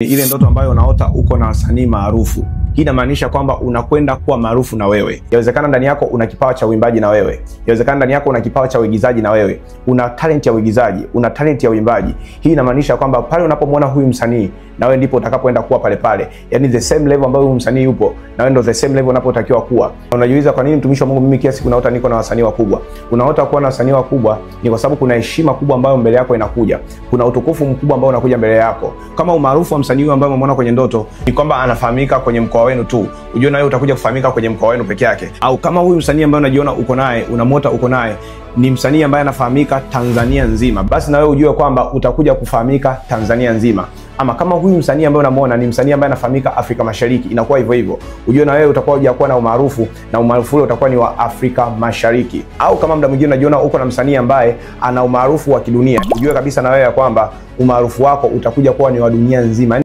Ile ndoto ambayo unaota uko na wasanii maarufu. Hii inamaanisha kwamba unakwenda kuwa maarufu na wewe. Inawezekana ndani yako una kipawa cha uimbaji na wewe. Inawezekana ndani yako una kipawa cha uigizaji na wewe. Una talent ya uigizaji, una talent ya uimbaji. Hii inamaanisha kwamba pale unapomwona huyu msanii, na wewe ndipo utakapoenda kuwa pale pale. Yaani the same level ambayo huyu msanii yupo, na wewe ndio the same level unapotakiwa kuwa. Unajiuliza kwa nini mtumishi wa Mungu mimi kila siku naota niko na wasanii wakubwa? Unaota kuwa na wasanii wakubwa ni kwa sababu kuna heshima kubwa ambayo mbele yako inakuja. Kuna utukufu mkubwa ambao unakuja mbele yako. Kama umaarufu wa msanii huyu ambaye umemuona kwenye ndoto ni kwamba anafahamika kwenye mkoa wenu tu, unajua na wewe utakuja kufahamika kwenye mkoa wenu peke yake. Au kama huyu msanii ambaye unajiona uko naye, unamwota uko naye, ni msanii ambaye anafahamika Tanzania nzima, basi na wewe ujue kwamba utakuja kufahamika Tanzania nzima. Ama kama huyu msanii ambaye unamuona ni msanii ambaye anafahamika Afrika Mashariki, inakuwa hivyo hivyo. Ujue na wewe utakuwa hujakuwa na umaarufu, na umaarufu ule utakuwa ni wa Afrika Mashariki. Au kama muda mwingine unajiona uko na msanii ambaye ana umaarufu wa kidunia, ujue kabisa na wewe ya kwamba umaarufu wako utakuja kuwa ni wa dunia nzima.